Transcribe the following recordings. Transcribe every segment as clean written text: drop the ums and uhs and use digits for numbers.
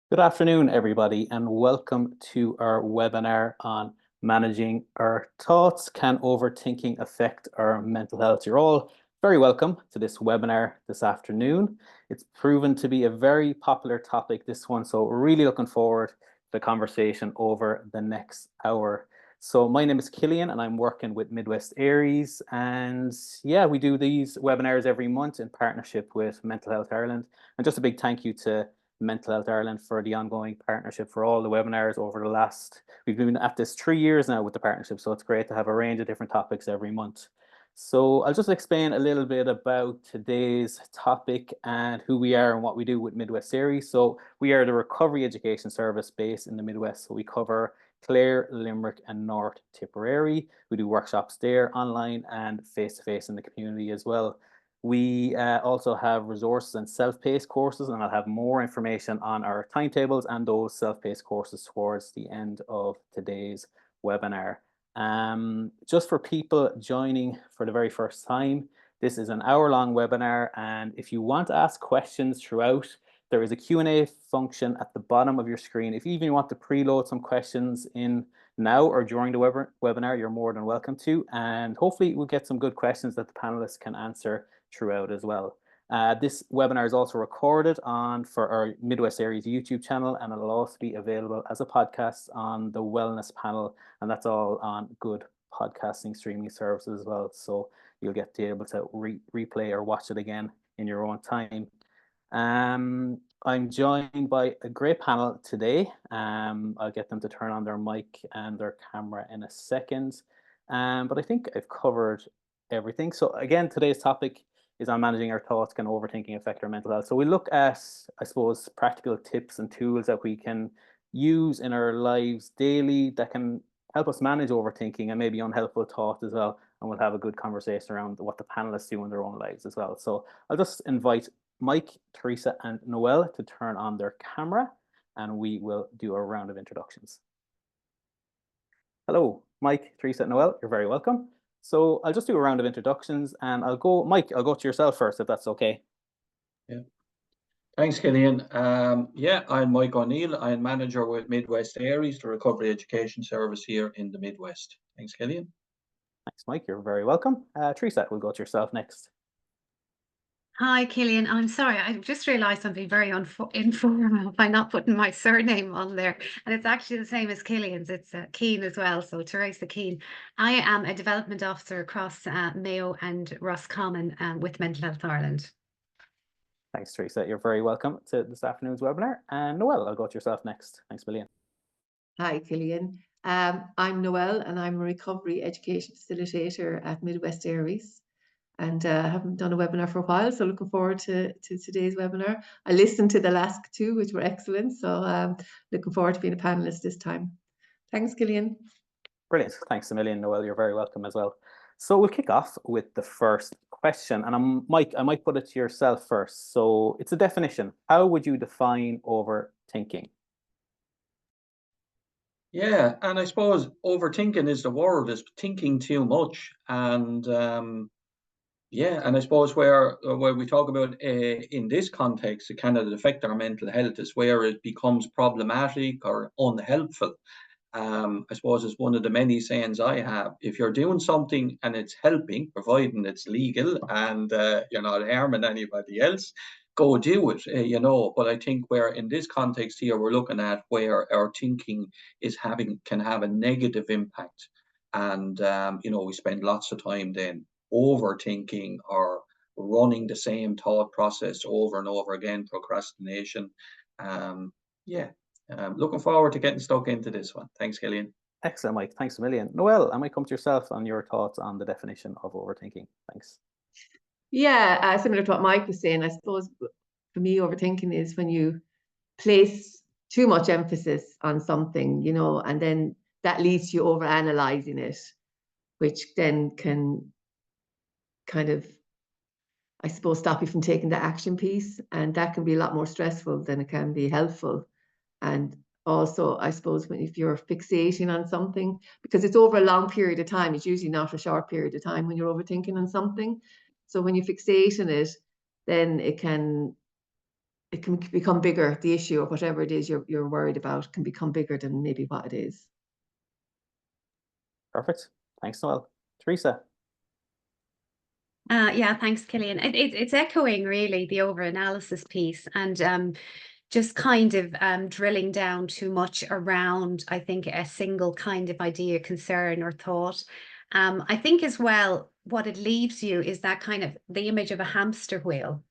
Good afternoon, everybody, and welcome to our webinar on managing our thoughts. Can overthinking affect our mental health? You're all very welcome to this webinar this afternoon. It's proven to be a very popular topic, this one, so we're really looking forward to the conversation over the next hour. So my name is Cillian and I'm working with Midwest ARIES, and yeah, we do these webinars every month in partnership with Mental Health Ireland. And just a big thank you to Mental Health Ireland for the ongoing partnership for all the webinars over the last, we've been at this 3 years now with the partnership, so it's great to have a range of different topics every month. So I'll just explain a little bit about today's topic and who we are and what we do with Midwest Series. So we are the recovery education service based in the Midwest. So we cover Clare, Limerick and North Tipperary. We do workshops there online and face-to-face in the community as well. We also have resources and self-paced courses, and I'll have more information on our timetables and those self-paced courses towards the end of today's webinar. Just for people joining for the very first time, this is an hour-long webinar, and if you want to ask questions throughout, there is a Q&A function at the bottom of your screen. If you even want to preload some questions in now or during the webinar, you're more than welcome to, and hopefully we'll get some good questions that the panelists can answer throughout as well. This webinar is also recorded for our Midwest Areas YouTube channel, and it'll also be available as a podcast on the Wellness panel, and that's all on good podcasting streaming services as well. So you'll get to be able to replay or watch it again in your own time. I'm joined by a great panel today. I'll get them to turn on their mic and their camera in a second. But I think I've covered everything. So again, today's topic is on managing our thoughts. Can overthinking affect our mental health? So we look at, I suppose, practical tips and tools that we can use in our lives daily that can help us manage overthinking and maybe unhelpful thoughts as well. And we'll have a good conversation around what the panelists do in their own lives as well. So I'll just invite Mike, Teresa, and Noelle to turn on their camera, and we will do a round of introductions. Hello, Mike, Teresa, and Noelle, you're very welcome. So I'll just do a round of introductions, and Mike, I'll go to yourself first, if that's okay. Yeah. Thanks, Cillian. I'm Mike O'Neill. I'm manager with Midwest ARIES, the recovery education service here in the Midwest. Thanks, Cillian. Thanks, Mike. You're very welcome. Teresa, we'll go to yourself next. Hi, Cillian. I'm sorry, I just realised I'm being very informal by not putting my surname on there. And it's actually the same as Cillian's. It's Keane as well, so Teresa Keane. I am a development officer across Mayo and Roscommon with Mental Health Ireland. Thanks, Teresa. You're very welcome to this afternoon's webinar. And Noelle, I'll go to yourself next. Thanks, Cillian. Hi, Cillian. I'm Noelle, and I'm a recovery education facilitator at Midwest ARIES. And I haven't done a webinar for a while, so looking forward to today's webinar. I listened to the last two, which were excellent, so looking forward to being a panelist this time. Thanks, Cillian. Brilliant. Thanks a million, Noelle. You're very welcome as well. So we'll kick off with the first question. And Mike, I might put it to yourself first. So it's a definition. How would you define overthinking? Yeah, and I suppose overthinking is the word, is thinking too much. And and I suppose where we talk about in this context, it kind of affect our mental health is where it becomes problematic or unhelpful. I suppose it's one of the many sayings I have. If you're doing something and it's helping, providing it's legal and you're not harming anybody else, go do it, But I think where in this context here, we're looking at where our thinking can have a negative impact. And, we spend lots of time then overthinking or running the same thought process over and over again, procrastination. Looking forward to getting stuck into this one. Thanks, Cillian. Excellent, Mike. Thanks a million. Noelle, I might come to yourself on your thoughts on the definition of overthinking. Thanks. Yeah, similar to what Mike was saying, I suppose for me, overthinking is when you place too much emphasis on something, and then that leads to you overanalyzing it, which then can kind of, I suppose, stop you from taking the action piece. And that can be a lot more stressful than it can be helpful. And also, I suppose, if you're fixating on something, because it's over a long period of time, it's usually not a short period of time when you're overthinking on something. So when you fixate on it, then it can it can become bigger. The issue or whatever it is you're worried about can become bigger than maybe what it is. Perfect. Thanks, Noelle. Teresa. Yeah, thanks, Cillian. It's echoing really the over-analysis piece, and just kind of drilling down too much around, I think, a single kind of idea, concern, or thought. I think as well, what it leaves you is that kind of the image of a hamster wheel,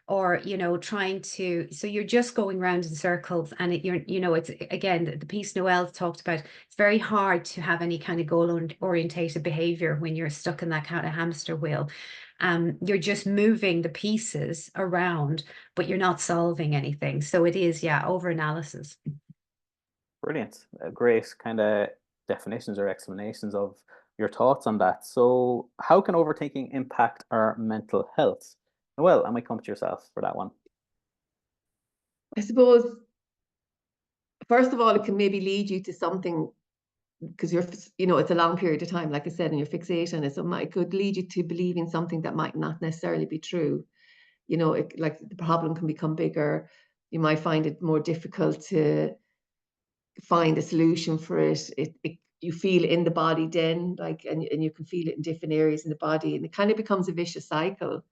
or trying to, so you're just going round in circles, and it's again the piece Noelle talked about. It's very hard to have any kind of goal-orientated behavior when you're stuck in that kind of hamster wheel. You're just moving the pieces around, but you're not solving anything. So it is, yeah, over-analysis. Brilliant. Great kind of definitions or explanations of your thoughts on that. So how can overthinking impact our mental health? Well, I might come to yourself for that one. I suppose, first of all, it can maybe lead you to something, because it's a long period of time, like I said, and you're fixated on it. So it could lead you to believing something that might not necessarily be true. Like the problem can become bigger. You might find it more difficult to find a solution for it. You feel it in the body then, like, and you can feel it in different areas in the body, and it kind of becomes a vicious cycle.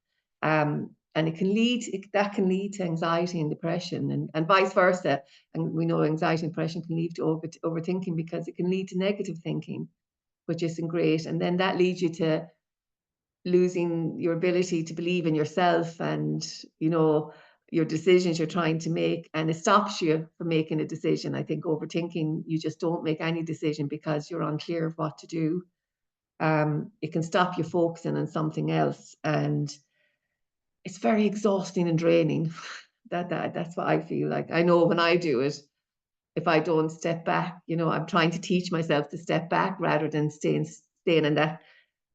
And it can lead to anxiety and depression, and vice versa. And we know anxiety and depression can lead to overthinking, because it can lead to negative thinking, which isn't great. And then that leads you to losing your ability to believe in yourself and your decisions you're trying to make, and it stops you from making a decision. I think overthinking, you just don't make any decision because you're unclear of what to do. It can stop you focusing on something else, and it's very exhausting and draining. That's what I feel like. I know when I do it, if I don't step back, I'm trying to teach myself to step back rather than staying in that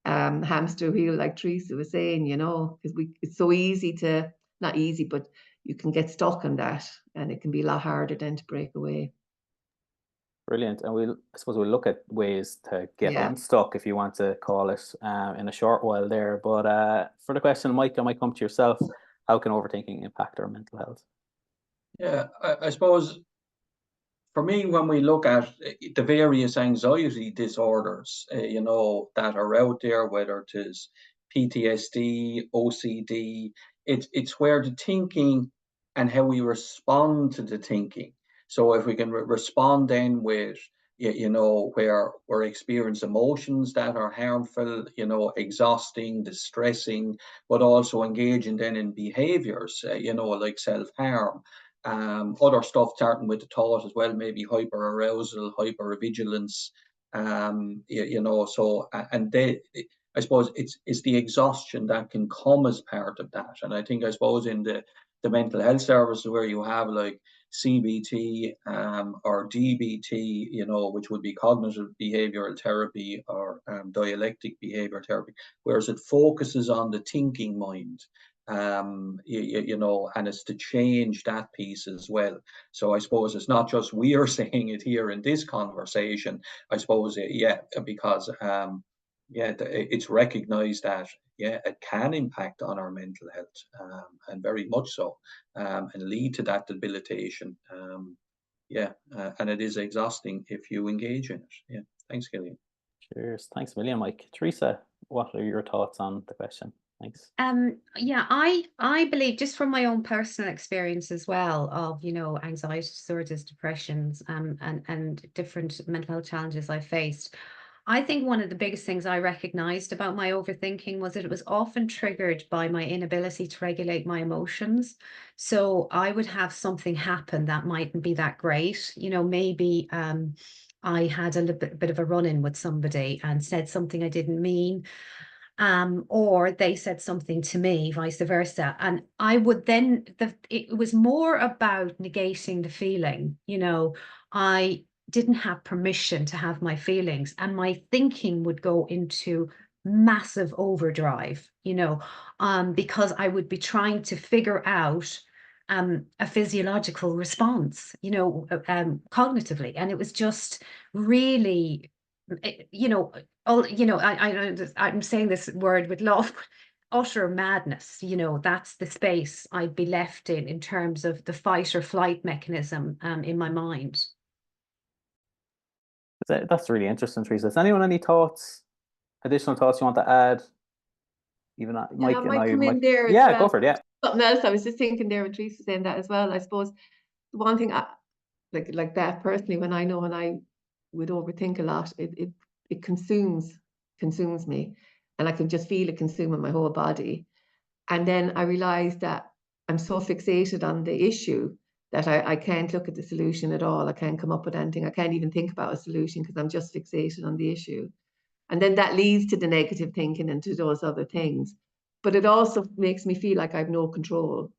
hamster wheel, like Teresa was saying, because it's so easy to, not easy, but you can get stuck on that, and it can be a lot harder then to break away. Brilliant. And I suppose we'll look at ways to get unstuck, if you want to call it, in a short while there. But for the question, Mike, I might come to yourself. How can overthinking impact our mental health? Yeah, I suppose for me, when we look at the various anxiety disorders, that are out there, whether it is PTSD, OCD, it's where the thinking and how we respond to the thinking. So if we can respond then with, where we're experiencing emotions that are harmful, exhausting, distressing, but also engaging then in behaviors, like self-harm. Other stuff starting with the thought as well, maybe hyper-arousal, hyper-vigilance, so, and I suppose it's the exhaustion that can come as part of that. And I suppose in the mental health services where you have like CBT or DBT, which would be cognitive behavioral therapy, or dialectic behavior therapy, whereas it focuses on the thinking mind. And it's to change that piece as well. So I suppose it's not just we are saying it here in this conversation. I suppose, because it's recognized that it can impact on our mental health, and very much so, and lead to that debilitation. And it is exhausting if you engage in it. Yeah, thanks, Cillian. Cheers. Thanks a million, Mike. Teresa, what are your thoughts on the question? Thanks. Yeah, I believe, just from my own personal experience as well, of anxiety disorders, depressions, and different mental health challenges I faced. I think one of the biggest things I recognized about my overthinking was that it was often triggered by my inability to regulate my emotions. So I would have something happen that mightn't be that great. Maybe I had a little bit of a run-in with somebody and said something I didn't mean. Or they said something to me, vice versa. And I would then, it was more about negating the feeling. I didn't have permission to have my feelings, and my thinking would go into massive overdrive, because I would be trying to figure out a physiological response, cognitively. And it was just really, I'm saying this word with love, utter madness. You know, that's the space I'd be left in terms of the fight or flight mechanism in my mind. That's really interesting, Teresa. Does anyone any thoughts, additional thoughts you want to add? Even Mike, I and might I come might. in there as Yeah, well. go for it. Yeah. Something else I was just thinking there with Teresa saying that as well. I suppose the one thing like that personally, when I would overthink a lot, it consumes me, and I can just feel it consuming my whole body. And then I realized that I'm so fixated on the issue that I can't look at the solution at all. I can't come up with anything. I can't even think about a solution because I'm just fixated on the issue. And then that leads to the negative thinking and to those other things. But it also makes me feel like I have no control.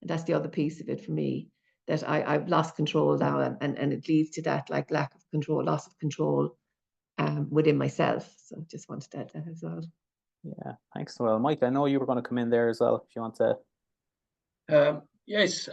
And that's the other piece of it for me, that I've lost control now, and it leads to that like lack of control, loss of control within myself. So just wanted to add that as well. Yeah, thanks, Noelle. Mike, I know you were going to come in there as well, if you want to. Yes.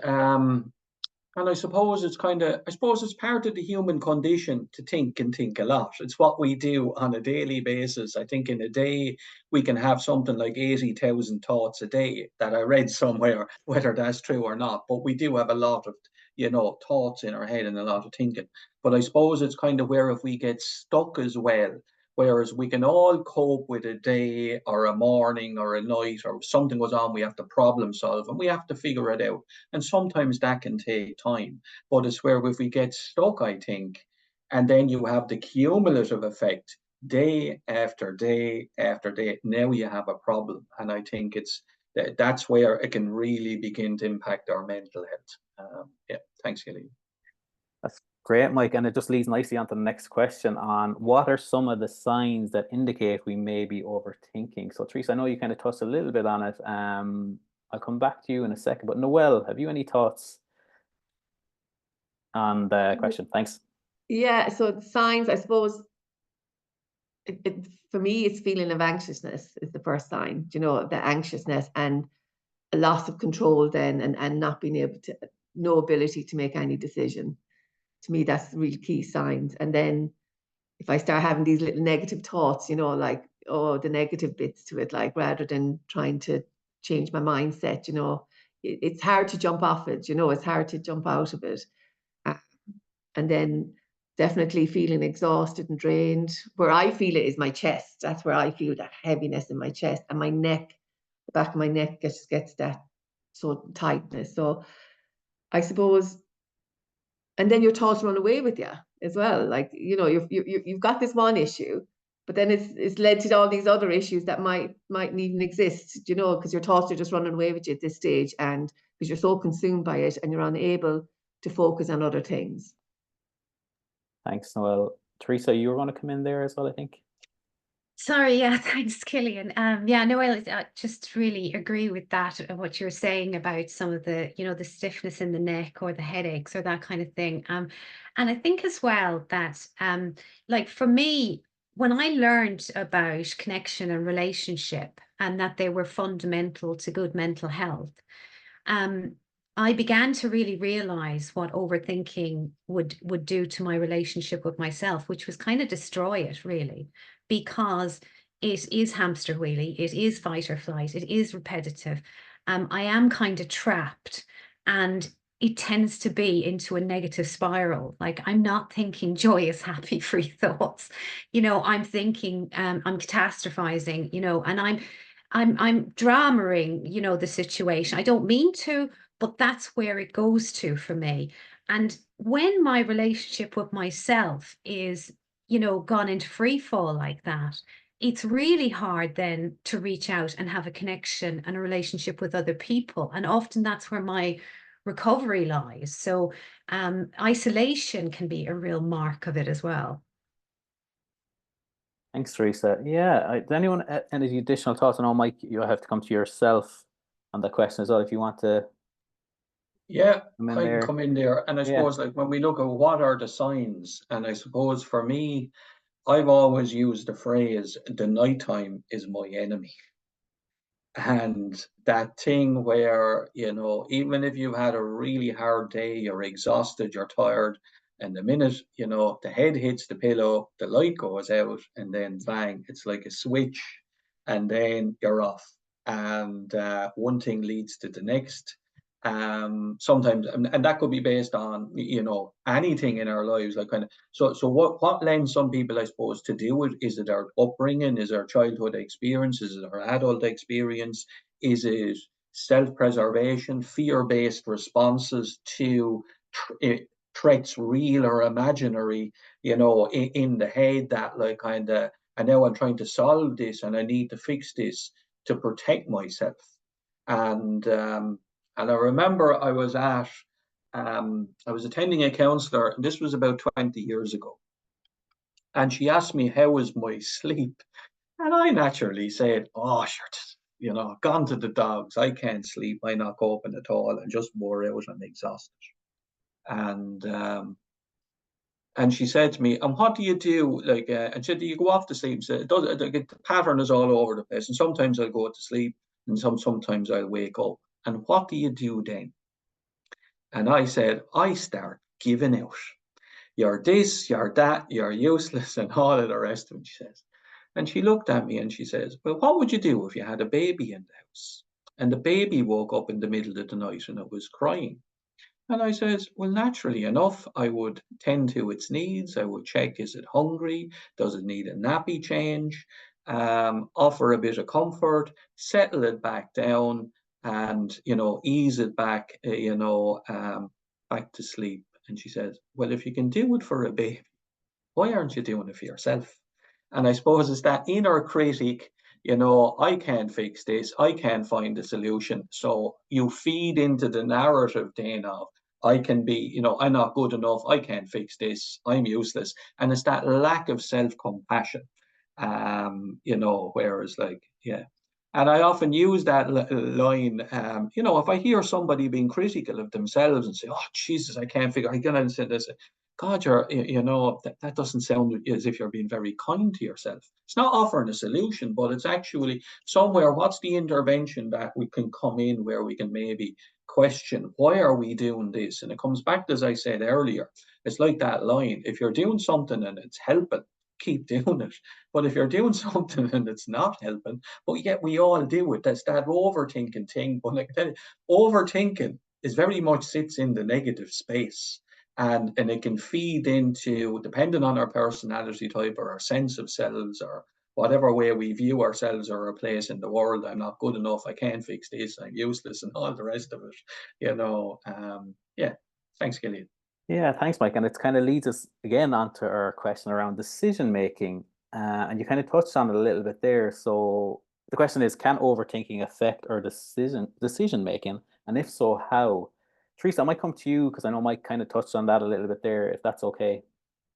And I suppose it's part of the human condition to think and think a lot. It's what we do on a daily basis. I think in a day, we can have something like 80,000 thoughts a day that I read somewhere, whether that's true or not. But we do have a lot of, thoughts in our head and a lot of thinking. But I suppose it's kind of where if we get stuck as well, whereas we can all cope with a day or a morning or a night or something goes on, we have to problem solve and we have to figure it out. And sometimes that can take time, but it's where if we get stuck, I think, and then you have the cumulative effect day after day after day, now you have a problem. And I think that's where it can really begin to impact our mental health. Yeah, thanks, Cillian. That's great, Mike. And it just leads nicely on to the next question on what are some of the signs that indicate we may be overthinking? So, Teresa, I know you kind of touched a little bit on it. I'll come back to you in a second. But Noelle, have you any thoughts on the question? Thanks. Yeah, so the signs, I suppose, for me, it's feeling of anxiousness is the first sign, the anxiousness and a loss of control then, and not being able to, no ability to make any decision. To me, that's the real key signs. And then if I start having these little negative thoughts, like, oh, the negative bits to it, like rather than trying to change my mindset, it's hard to jump off it, it's hard to jump out of it. And then definitely feeling exhausted and drained. Where I feel it is my chest. That's where I feel that heaviness in my chest, and my neck, the back of my neck gets that sort of tightness. So I suppose, and then your thoughts run away with you as well. Like, you've got this one issue, but then it's led to all these other issues that mightn't even exist, because your thoughts are just running away with you at this stage, and because you're so consumed by it and you're unable to focus on other things. Thanks, Noelle. Teresa, you were going to come in there as well, I think. Sorry, yeah, thanks, Cillian. Yeah, Noelle, I just really agree with that, what you're saying about some of the, the stiffness in the neck or the headaches or that kind of thing. And I think as well that, like for me, when I learned about connection and relationship and that they were fundamental to good mental health, I began to really realize what overthinking would do to my relationship with myself, which was kind of destroy it, really, because it is hamster wheelie, it is fight or flight, it is repetitive. I am kind of trapped, and it tends to be into a negative spiral. Like I'm not thinking joyous, happy, free thoughts. I'm thinking, I'm catastrophizing, and I'm dramaing, the situation. I don't mean to, but that's where it goes to for me. And when my relationship with myself is, gone into free fall like that, it's really hard then to reach out and have a connection and a relationship with other people. And often that's where my recovery lies. So isolation can be a real mark of it as well. Thanks, Teresa. Yeah, does anyone any additional thoughts? I know, Mike, you have to come to yourself on the question as well if you want to. Yeah, come in I can there. come in there. And I suppose like when we look at what are the signs, and I suppose for me, I've always used the phrase, the nighttime is my enemy. And that thing where, even if you've had a really hard day, you're exhausted, you're tired, and the minute, the head hits the pillow, the light goes out, and then bang, it's like a switch, and then you're off. and one thing leads to the next. Sometimes, and that could be based on, you know, anything in our lives, like kind of. So what lends some people, I suppose, to do it? Is it our upbringing? Is it our childhood experience? Is it our adult experience? Is it self-preservation, fear-based responses to threats, real or imaginary, you know, in the head, that like kind of, and now I'm trying to solve this and I need to fix this to protect myself. And I remember I was attending a counselor, and this was about 20 years ago. And she asked me, how was my sleep? And I naturally said, oh, sure, you know, gone to the dogs. I can't sleep. I'm not coping at all. I'm just wore out and exhausted. And she said to me, and what do you do? Like, and she said, do you go off to sleep? So the pattern is all over the place. And sometimes I'll go to sleep and sometimes I'll wake up. And what do you do then? And I said, I start giving out. You're this, you're that, you're useless, and all of the rest of it, she says. And she looked at me and she says, well, what would you do if you had a baby in the house and the baby woke up in the middle of the night and it was crying? And I says, well, naturally enough, I would tend to its needs. I would check, is it hungry? Does it need a nappy change? Offer a bit of comfort, settle it back down, and, you know, ease it back, back to sleep. And she says, well, if you can do it for a baby, why aren't you doing it for yourself? And I suppose it's that inner critic, you know, I can't fix this, I can't find a solution. So you feed into the narrative then of, I can be, you know, I'm not good enough, I can't fix this, I'm useless. And it's that lack of self-compassion, you know, whereas like, yeah. And I often use that line, you know, if I hear somebody being critical of themselves and say, oh, Jesus, I can't figure, I can't say this. God, you know, that doesn't sound as if you're being very kind to yourself. It's not offering a solution, but it's actually somewhere, what's the intervention that we can come in where we can maybe question, why are we doing this? And it comes back to, as I said earlier, it's like that line, if you're doing something and it's helping, keep doing it. But if you're doing something and it's not helping, but yet we all do it, that's that overthinking thing. But like, overthinking is very much sits in the negative space. And it can feed into, depending on our personality type or our sense of selves or whatever way we view ourselves or our place in the world. I'm not good enough, I can't fix this, I'm useless, and all the rest of it, you know. Yeah, thanks, Cillian. Yeah, thanks, Mike. And it kind of leads us again onto our question around decision making. And you kind of touched on it a little bit there. So the question is, can overthinking affect our decision making? And if so, how? Teresa, I might come to you because I know Mike kind of touched on that a little bit there, if that's okay.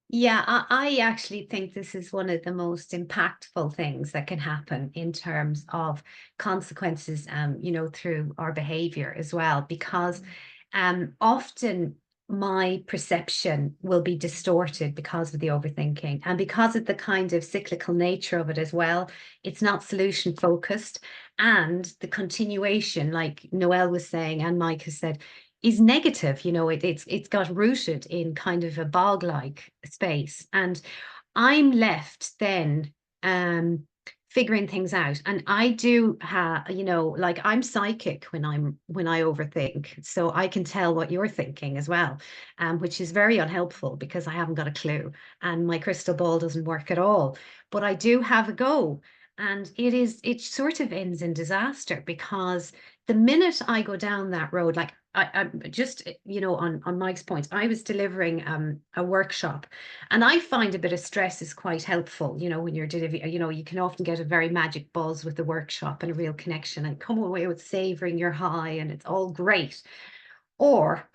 Yeah, I actually think this is one of the most impactful things that can happen in terms of consequences, you know, through our behavior as well, because often my perception will be distorted because of the overthinking and because of the kind of cyclical nature of it as well. It's not solution focused, and the continuation, like Noelle was saying and Mike has said, is negative. You know, it's got rooted in kind of a bog-like space, and I'm left then figuring things out. And I do have, you know, like I'm psychic when I overthink, so I can tell what you're thinking as well, which is very unhelpful because I haven't got a clue and my crystal ball doesn't work at all. But I do have a go, and it sort of ends in disaster, because the minute I go down that road, like I just, you know, on Mike's point, I was delivering a workshop, and I find a bit of stress is quite helpful. You know, when you're delivering, you know, you can often get a very magic buzz with the workshop and a real connection and come away with savoring your high and it's all great, or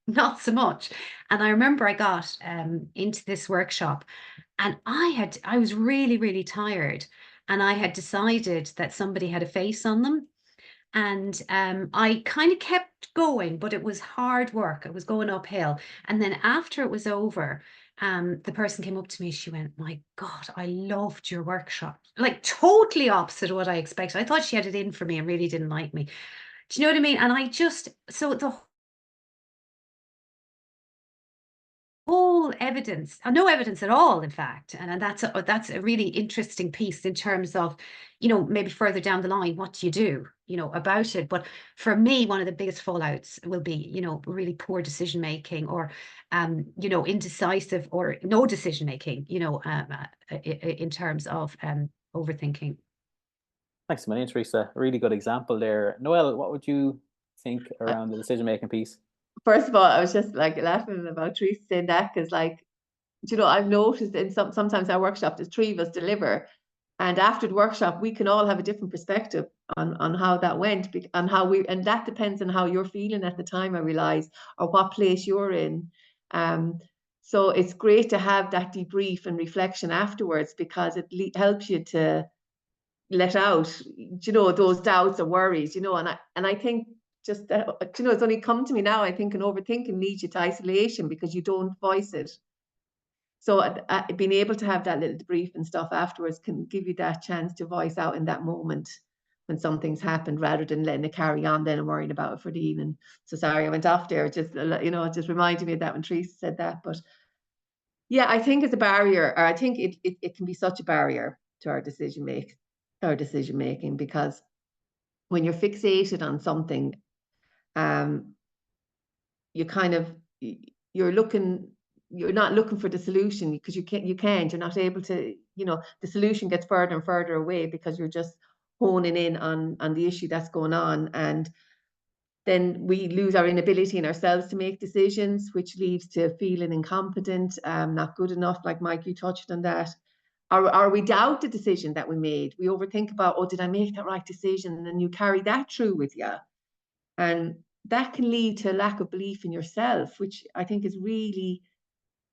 not so much. And I remember I got into this workshop, and I was really, really tired, and I had decided that somebody had a face on them. And I kind of kept going, but it was hard work. It was going uphill. And then after it was over, the person came up to me. She went, my God, I loved your workshop. Like totally opposite of what I expected. I thought she had it in for me and really didn't like me. Do you know what I mean? And so the whole evidence, no evidence at all, in fact. And that's a really interesting piece in terms of, you know, maybe further down the line, what do you do, you know, about it? But for me, one of the biggest fallouts will be, you know, really poor decision making, or, you know, indecisive or no decision making, you know, in terms of overthinking. Thanks a million, Teresa. A really good example there. Noelle, what would you think around the decision-making piece? First of all, I was just like laughing about Teresa saying that, because, like, you know, I've noticed in sometimes our workshop, there's 3 of us deliver, and after the workshop, we can all have a different perspective on how that went, and that depends on how you're feeling at the time, I realize, or what place you're in. So it's great to have that debrief and reflection afterwards, because it helps you to let out, you know, those doubts or worries, you know. And I think just that, you know, it's only come to me now, I think an overthinking leads you to isolation because you don't voice it. So being able to have that little debrief and stuff afterwards can give you that chance to voice out in that moment when something's happened, rather than letting it carry on then and worrying about it for the evening. So sorry, I went off there. Just, you know, it just reminded me of that when Teresa said that. But yeah, I think it's a barrier, or I think it can be such a barrier to our decision making, because when you're fixated on something, you're not looking for the solution, because you're not able to, you know, the solution gets further and further away because you're just honing in on the issue that's going on. And then we lose our inability in ourselves to make decisions, which leads to feeling incompetent, not good enough, like Mike, you touched on that. Or we doubt the decision that we made. We overthink about, oh, did I make that right decision? And then you carry that through with you. And that can lead to a lack of belief in yourself, which I think is really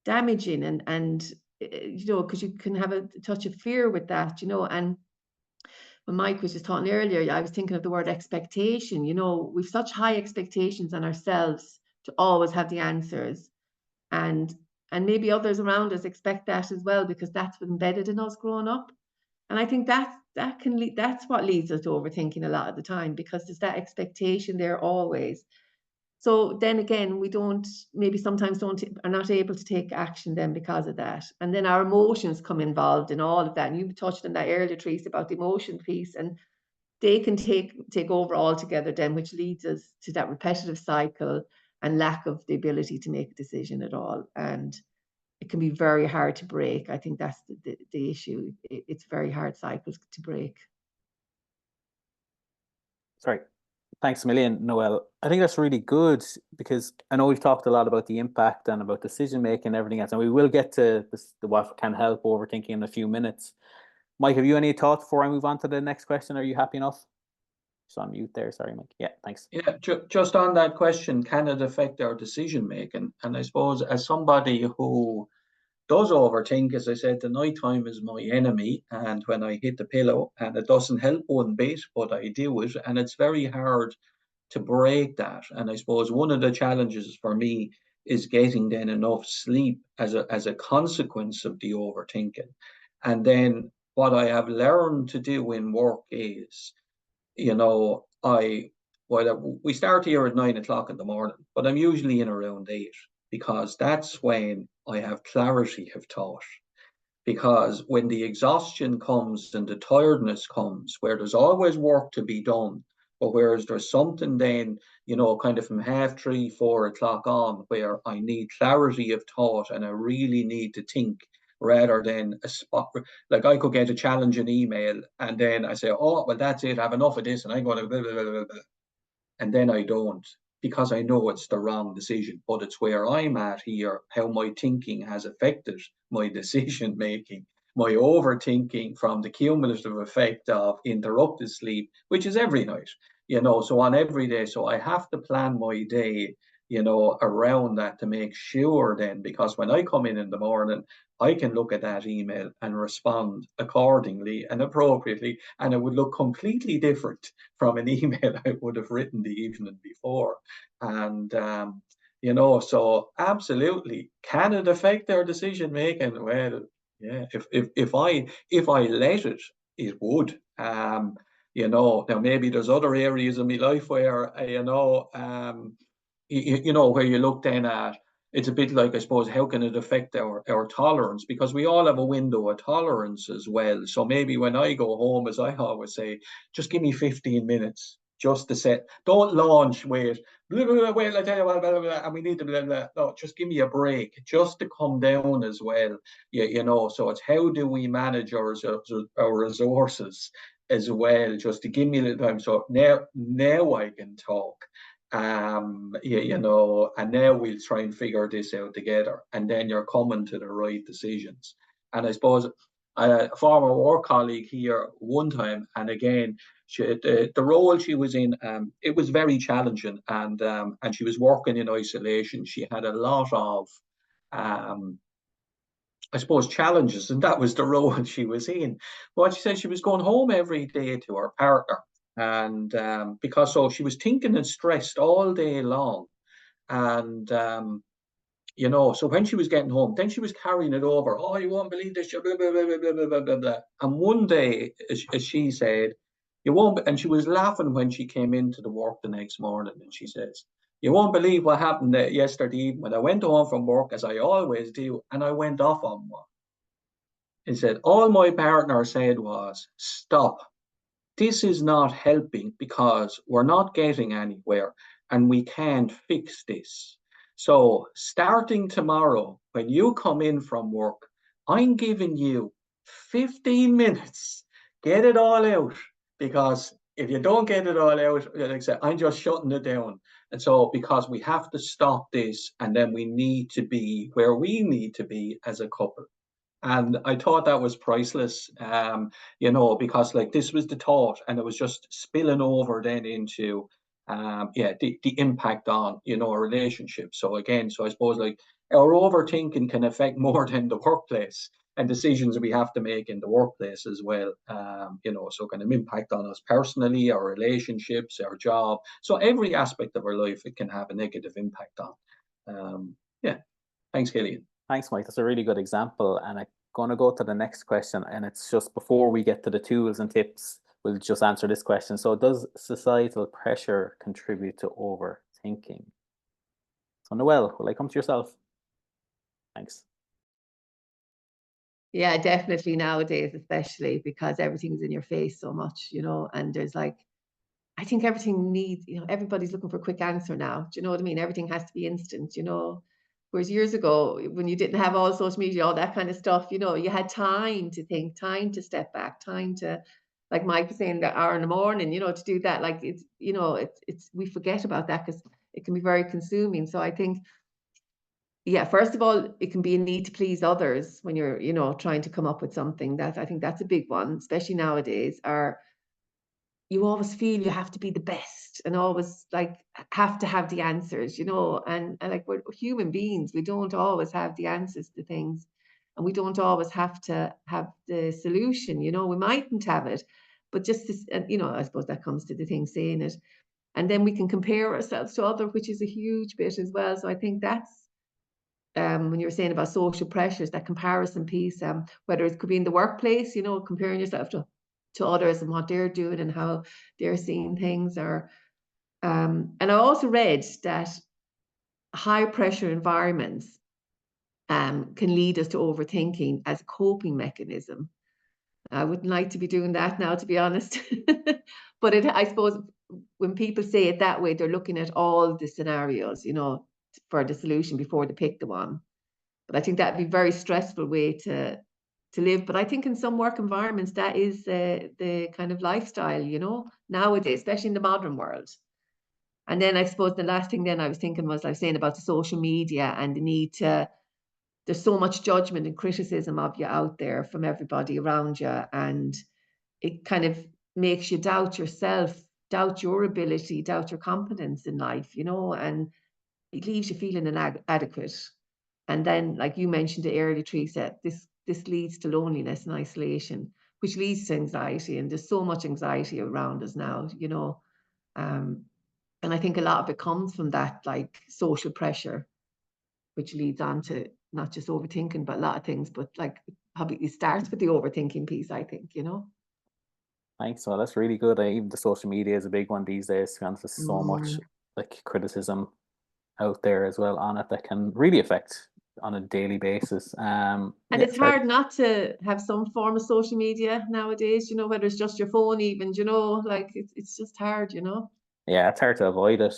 damaging. And you know, because you can have a touch of fear with that, you know. And when Mike was just talking earlier, I was thinking of the word expectation. You know, we've such high expectations on ourselves to always have the answers. And maybe others around us expect that as well, because that's embedded in us growing up. And I think that's what leads us to overthinking a lot of the time, because there's that expectation there always. So then again, we sometimes are not able to take action then because of that. And then our emotions come involved in all of that. And you touched on that earlier, Teresa, about the emotion piece, and they can take over altogether then, which leads us to that repetitive cycle and lack of the ability to make a decision at all. And it can be very hard to break. I think that's the issue. It's very hard cycles to break. Sorry. Thanks a million, Noelle. I think that's really good, because I know we've talked a lot about the impact and about decision making and everything else, and we will get to what can help overthinking in a few minutes. Mike, have you any thoughts before I move on to the next question? Are you happy enough? Just on mute there. Sorry, Mike. Yeah, thanks. Yeah, just on that question, can it affect our decision making? And I suppose, as somebody who does overthink, as I said, the night time is my enemy, and when I hit the pillow, and it doesn't help one bit, but I do it, and it's very hard to break that. And I suppose one of the challenges for me is getting then enough sleep as a consequence of the overthinking. And then what I have learned to do in work is, you know, we start here at 9 o'clock in the morning, but I'm usually in around 8, because that's when I have clarity of thought. Because when the exhaustion comes and the tiredness comes, where there's always work to be done, but whereas there's something then, you know, kind of from 3:30, 4 o'clock on, where I need clarity of thought and I really need to think, rather than a spot. Like, I could get a challenging email and then I say, oh, well, that's it, I have enough of this, and I'm going to blah, blah, blah, blah, blah. And then I don't, because I know it's the wrong decision. But it's where I'm at here, how my thinking has affected my decision making, my overthinking, from the cumulative effect of interrupted sleep, which is every night, you know, so on every day. So I have to plan my day, you know, around that, to make sure then, because when I come in the morning, I can look at that email and respond accordingly and appropriately, and it would look completely different from an email I would have written the evening before. And you know, so absolutely, can it affect their decision making? Well, yeah, if I let it, it would. You know, now maybe there's other areas of my life where you know, where you look then at, it's a bit like, I suppose, how can it affect our tolerance? Because we all have a window of tolerance as well. So maybe when I go home, as I always say, just give me 15 minutes just to set. Don't launch with, blah, blah, blah, wait, I tell you what, blah, blah, blah, and we need to, blah, blah. No, just give me a break, just to come down as well. You know, so it's how do we manage our resources as well, just to give me a little time. So now I can talk. You know, and now we'll try and figure this out together, and then you're coming to the right decisions. And I suppose a former work colleague here one time, and again, the role she was in, it was very challenging, and she was working in isolation. She had a lot of I suppose, challenges, and that was the role she was in. But she said she was going home every day to her partner, and because so she was thinking and stressed all day long, and you know, so when she was getting home, then she was carrying it over. Oh, you won't believe this, blah, blah, blah, blah, blah, blah, blah, blah. And one day, as she said, you won't, and she was laughing when she came into the work the next morning, and she says, you won't believe what happened yesterday evening when I went home from work, as I always do, and I went off on one. He said, all my partner said was, stop. This is not helping because we're not getting anywhere and we can't fix this. So starting tomorrow, when you come in from work, I'm giving you 15 minutes. Get it all out, because if you don't get it all out, like I said, I'm just shutting it down. And so because we have to stop this, and then we need to be where we need to be as a couple. And I thought that was priceless, you know, because like this was the thought, and it was just spilling over then into, the impact on, you know, a relationship. So again, so I suppose like our overthinking can affect more than the workplace and decisions we have to make in the workplace as well. You know, so kind of impact on us personally, our relationships, our job. So every aspect of our life, it can have a negative impact on. Yeah, thanks, Cillian. Thanks, Mike. That's a really good example. And I'm going to go to the next question. And it's just before we get to the tools and tips, we'll just answer this question. So does societal pressure contribute to overthinking? So Noelle, will I come to yourself? Thanks. Yeah, definitely nowadays, especially because everything's in your face so much, you know, and there's like, I think everything needs, you know, everybody's looking for a quick answer now. Do you know what I mean? Everything has to be instant, you know. Whereas years ago, when you didn't have all social media, all that kind of stuff, you know, you had time to think, time to step back, time to, like Mike was saying, that hour in the morning, you know, to do that. Like it's, you know, it's we forget about that because it can be very consuming. So I think, yeah, first of all, it can be a need to please others when you're, you know, trying to come up with something. That I think that's a big one, especially nowadays. Or you always feel you have to be the best and always like have to have the answers, you know, and like we're human beings, we don't always have the answers to things, and we don't always have to have the solution, you know. We mightn't have it, but just this, you know, I suppose that comes to the thing saying it, and then we can compare ourselves to other, which is a huge bit as well. So I think that's when you're saying about social pressures, that comparison piece, whether it could be in the workplace, you know, comparing yourself to others and what they're doing and how they're seeing things, or and I also read that high pressure environments can lead us to overthinking as a coping mechanism. I wouldn't like to be doing that now, to be honest. But I suppose when people say it that way, they're looking at all the scenarios, you know, for the solution before they pick the one. But I think that'd be a very stressful way to live. But I think in some work environments, that is the kind of lifestyle, you know, nowadays, especially in the modern world. And then I suppose the last thing then I was thinking was, I was saying about the social media and the need to, there's so much judgment and criticism of you out there from everybody around you. And it kind of makes you doubt yourself, doubt your ability, doubt your competence in life, you know, and it leaves you feeling inadequate. And then, like you mentioned it earlier, Teresa, this leads to loneliness and isolation, which leads to anxiety. And there's so much anxiety around us now, you know. And I think a lot of it comes from that, like social pressure, which leads on to not just overthinking, but a lot of things. But like probably it starts with the overthinking piece, I think, you know. Thanks. Well, that's really good. Even the social media is a big one these days. To be honest, there's so much like criticism out there as well on it that can really affect on a daily basis. And yeah, it's hard not to have some form of social media nowadays, you know, whether it's just your phone even, you know, like it's just hard, you know. Yeah, it's hard to avoid it.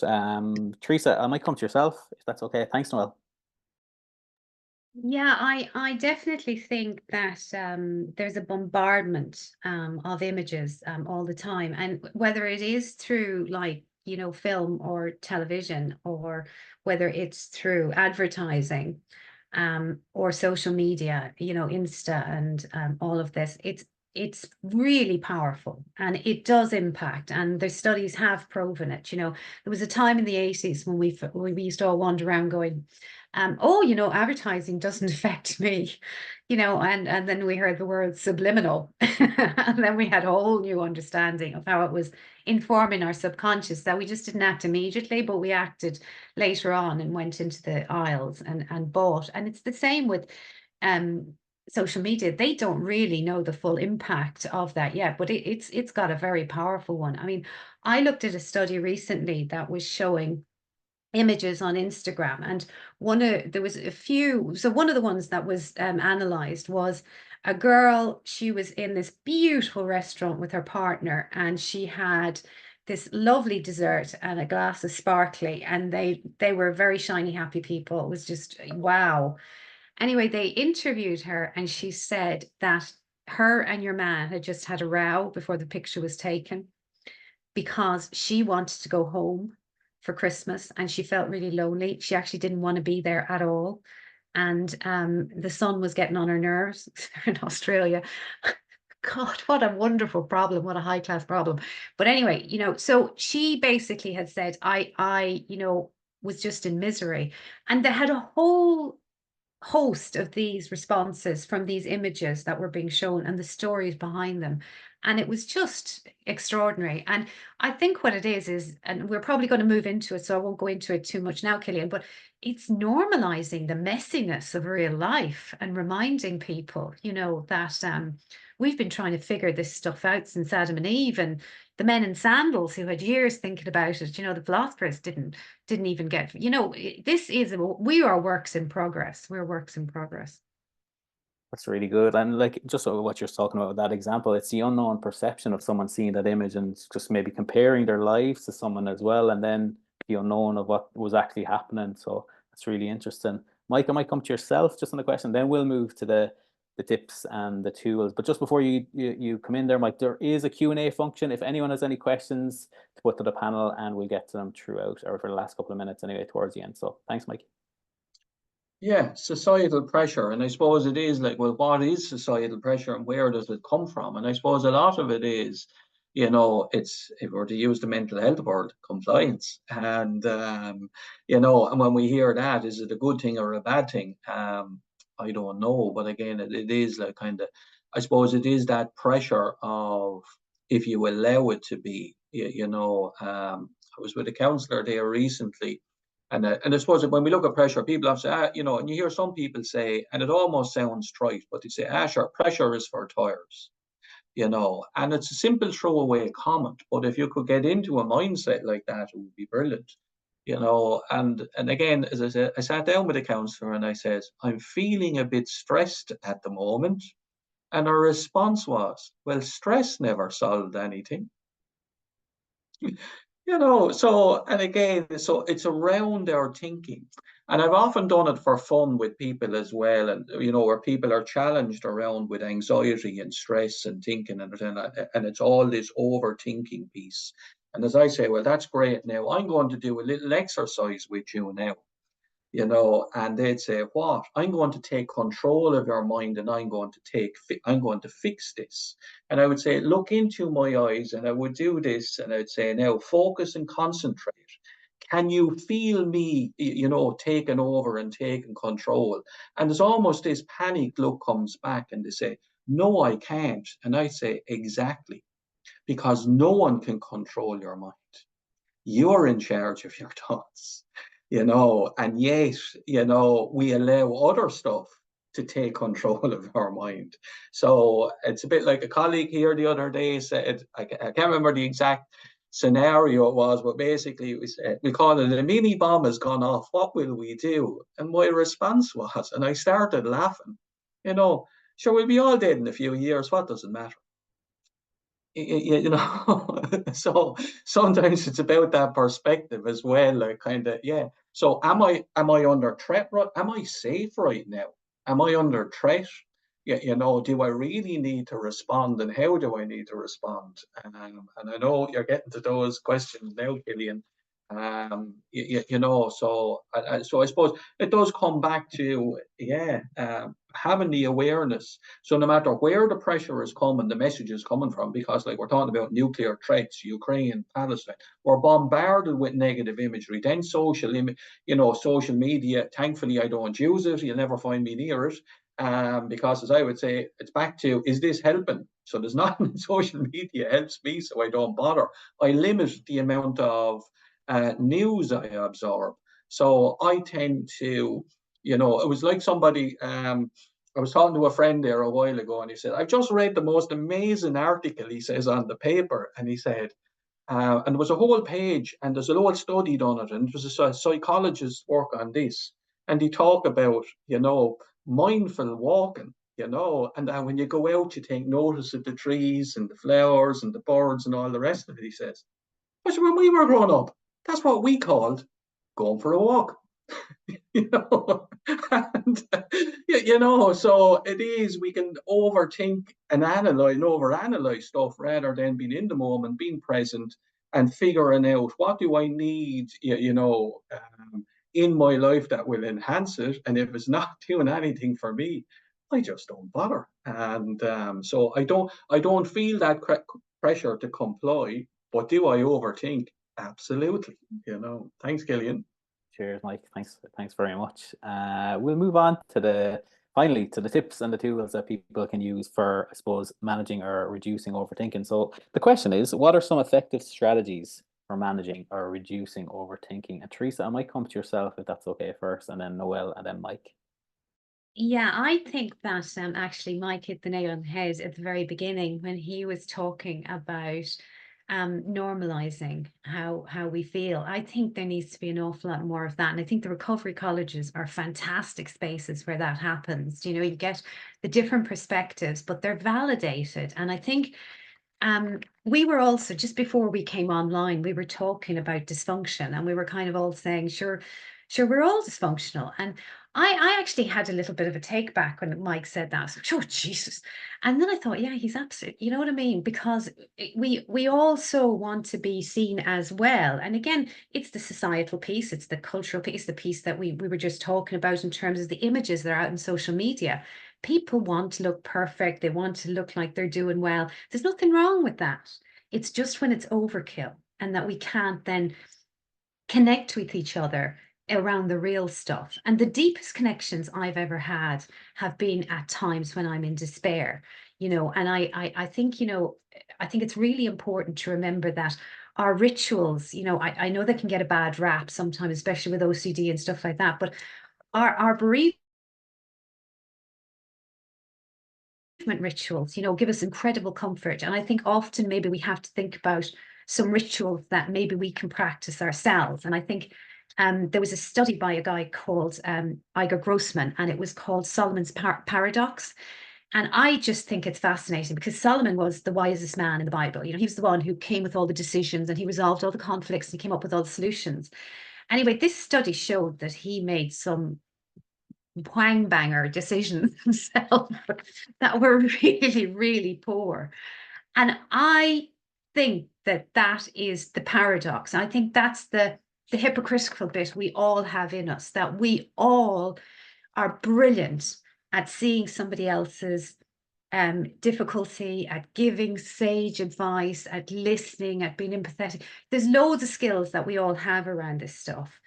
Teresa, I might come to yourself if that's okay. Thanks, Noelle. Yeah, I definitely think that there's a bombardment of images all the time, and whether it is through, like, you know, film or television, or whether it's through advertising or social media, you know, Insta and all of this, it's really powerful and it does impact, and the studies have proven it. You know, there was a time in the 80s when we used to all wander around going, oh, you know, advertising doesn't affect me, you know, and then we heard the word subliminal, and then we had a whole new understanding of how it was informing our subconscious, that we just didn't act immediately, but we acted later on and went into the aisles and bought. And it's the same with social media. They don't really know the full impact of that yet, but it's got a very powerful one. I mean, I looked at a study recently that was showing images on Instagram, and there was a few. So one of the ones that was analyzed was a girl. She was in this beautiful restaurant with her partner, and she had this lovely dessert and a glass of sparkly, and they were very shiny, happy people. It was just wow. Anyway, they interviewed her, and she said that her and your man had just had a row before the picture was taken, because she wanted to go home for Christmas and she felt really lonely. She actually didn't want to be there at all. And the sun was getting on her nerves in Australia. God, what a wonderful problem. What a high class problem. But anyway, you know, so she basically had said, you know, was just in misery. And they had a whole host of these responses from these images that were being shown and the stories behind them. And it was just extraordinary. And I think what it is, and we're probably going to move into it, so I won't go into it too much now, Cillian, but it's normalizing the messiness of real life and reminding people, you know, that we've been trying to figure this stuff out since Adam and Eve, and the men in sandals who had years thinking about it, you know, the philosophers didn't even get, you know, we are works in progress. We're works in progress. That's really good. And like just what you're talking about with that example, it's the unknown perception of someone seeing that image and just maybe comparing their lives to someone as well, and then the unknown of what was actually happening. So that's really interesting. Mike, I might come to yourself just on the question, then we'll move to the tips and the tools. But just before you come in there, Mike, there is a Q&A function. If anyone has any questions to put to the panel, and we'll get to them throughout, or for the last couple of minutes anyway, towards the end. So thanks, Mike. Yeah, societal pressure. And I suppose it is like, well, what is societal pressure and where does it come from? And I suppose a lot of it is, you know, it's, if we're to use the mental health word, compliance. And, you know, and when we hear that, is it a good thing or a bad thing? I don't know. But again, it is like kind of, I suppose it is that pressure of, if you allow it to be, you know, I was with a counsellor there recently. And I suppose that when we look at pressure, people have to say, you know, and you hear some people say, and it almost sounds trite, but they say, sure, pressure is for tires, you know, and it's a simple throwaway comment. But if you could get into a mindset like that, it would be brilliant, you know. And again, as I said, I sat down with a counsellor and I said, I'm feeling a bit stressed at the moment. And her response was, well, stress never solved anything. You know, so, and again, so it's around our thinking. And I've often done it for fun with people as well. And, you know, where people are challenged around with anxiety and stress and thinking, and it's all this overthinking piece. And as I say, well, that's great. Now I'm going to do a little exercise with you now, you know, and they'd say, what? I'm going to take control of your mind, and I'm going to fix this. And I would say, look into my eyes, and I would do this, and I'd say, now focus and concentrate. Can you feel me, you know, taking over and taking control? And there's almost this panic look comes back, and they say, no, I can't. And I say, exactly, because no one can control your mind. You're in charge of your thoughts, you know, and yet, you know, we allow other stuff to take control of our mind. So it's a bit like a colleague here the other day said, I can't remember the exact scenario it was, but basically we call it a mini bomb has gone off. What will we do? And my response was, and I started laughing, sure, we'll be all dead in a few years. What does it matter? So sometimes it's about that perspective as well. Like yeah. So am I under threat? Am I safe right now? Am I under threat? Do I really need to respond, and how do I need to respond? And I know you're getting to those questions now, Cillian. So I suppose it does come back to having the awareness. So no matter where the pressure is coming, the message is coming from, because like we're talking about nuclear threats, Ukraine, Palestine, we're bombarded with negative imagery. Then social media. Thankfully, I don't use it. You'll never find me near it. Because as I would say, it's back to, is this helping? So there's nothing in social media helps me, so I don't bother. I limit the amount of news I absorb. So I tend to, it was like somebody, I was talking to a friend there a while ago, and he said, I've just read the most amazing article, he says, on the paper. And he said, and there was a whole page, and there's a whole study done it, and it was a psychologist work on this. And he talked about, mindful walking, and then when you go out, you take notice of the trees and the flowers and the birds and all the rest of it, he says. But when we were growing up, that's what we called going for a walk. And, so it is, we can overthink and overanalyze stuff rather than being in the moment, being present and figuring out what do I need, in my life that will enhance it. And if it's not doing anything for me, I just don't bother. And so I don't feel that pressure to comply, but do I overthink? Absolutely. Thanks, Cillian. Cheers, Mike. Thanks very much. We'll move on to finally to the tips and the tools that people can use for, I suppose, managing or reducing overthinking. So the question is, what are some effective strategies for managing or reducing overthinking? And Teresa, I might come to yourself if that's okay first, and then Noelle, and then Mike. Yeah, I think that actually Mike hit the nail on the head at the very beginning when he was talking about normalizing how we feel. I think there needs to be an awful lot more of that, and I think the recovery colleges are fantastic spaces where that happens. You get the different perspectives, but they're validated. And I think we were also, just before we came online, we were talking about dysfunction, and we were kind of all saying, sure, we're all dysfunctional. And I actually had a little bit of a take back when Mike said that. I was like, oh, Jesus. And then I thought, yeah, he's absolutely, you know what I mean? Because we also want to be seen as well. And again, it's the societal piece, it's the cultural piece, the piece that we were just talking about in terms of the images that are out in social media. People want to look perfect. They want to look like they're doing well. There's nothing wrong with that. It's just when it's overkill and that we can't then connect with each other around the real stuff. And the deepest connections I've ever had have been at times when I'm in despair, and I think, I think it's really important to remember that our rituals, I know they can get a bad rap sometimes, especially with OCD and stuff like that, but our bereavement rituals, give us incredible comfort. And I think often maybe we have to think about some rituals that maybe we can practice ourselves. And I think there was a study by a guy called Iger Grossman, and it was called Solomon's Paradox. And I just think it's fascinating because Solomon was the wisest man in the Bible. He was the one who came with all the decisions, and he resolved all the conflicts, and he came up with all the solutions. Anyway, this study showed that he made some whang banger decisions himself that were really, really poor. And I think that is the paradox. I think that's the hypocritical bit we all have in us, that we all are brilliant at seeing somebody else's difficulty, at giving sage advice, at listening, at being empathetic. There's loads of skills that we all have around this stuff.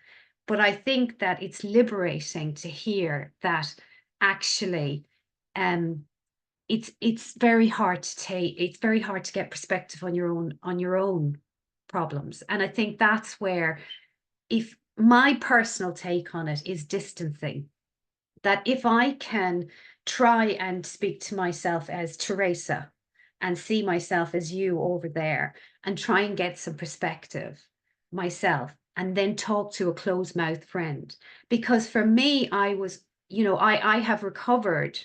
But I think that it's liberating to hear that actually it's very hard to take, it's very hard to get perspective on your own problems. And I think that's where, if my personal take on it is distancing, that if I can try and speak to myself as Teresa, and see myself as you over there and try and get some perspective myself, and then talk to a closed mouth friend. Because for me, I was, I have recovered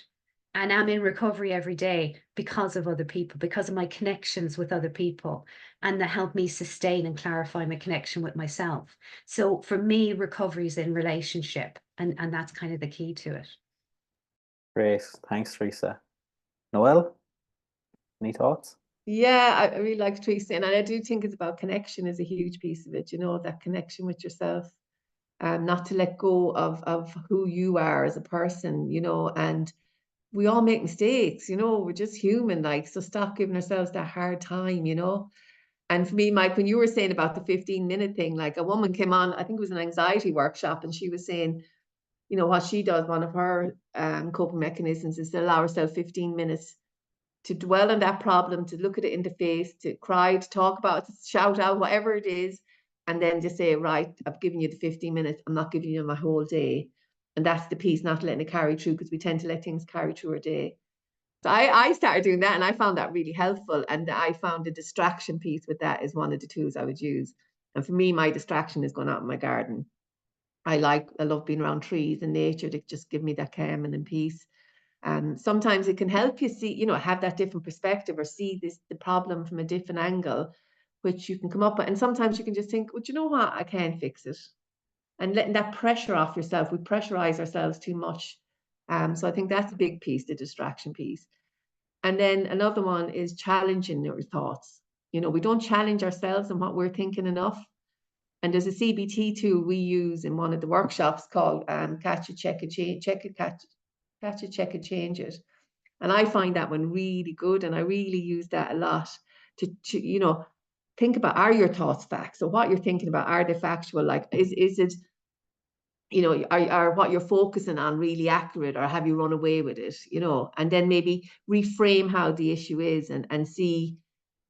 and am in recovery every day because of other people, because of my connections with other people, and that help me sustain and clarify my connection with myself. So for me, recovery is in relationship, and that's kind of the key to it. Great. Thanks, Teresa. Noelle, any thoughts? Yeah, I really like Teresa, and I do think it's about connection is a huge piece of it, that connection with yourself, not to let go of who you are as a person, and we all make mistakes, we're just human, like, so stop giving ourselves that hard time, And for me, Mike, when you were saying about the 15-minute thing, like a woman came on, I think it was an anxiety workshop, and she was saying, what she does, one of her coping mechanisms is to allow herself 15 minutes to dwell on that problem, to look at it in the face, to cry, to talk about it, to shout out, whatever it is, and then just say, right, I've given you the 15 minutes, I'm not giving you my whole day. And that's the piece, not letting it carry through, because we tend to let things carry through our day. So I started doing that, and I found that really helpful. And I found the distraction piece with that is one of the tools I would use. And for me, my distraction is going out in my garden. I love being around trees and nature to just give me that calm and peace. Sometimes it can help you see, have that different perspective, or see the problem from a different angle, which you can come up with. And sometimes you can just think, well, you know what, I can't fix it. And letting that pressure off yourself. We pressurize ourselves too much. So I think that's a big piece, the distraction piece. And then another one is challenging your thoughts. We don't challenge ourselves and what we're thinking enough. And there's a CBT tool we use in one of the workshops called Catch It, Check It, Change It. Catch It, Check It, Change It. And I find that one really good. And I really use that a lot to think about, are your thoughts facts? So what you're thinking about, are they factual? Like, is it, are what you're focusing on really accurate, or have you run away with it? And then maybe reframe how the issue is, and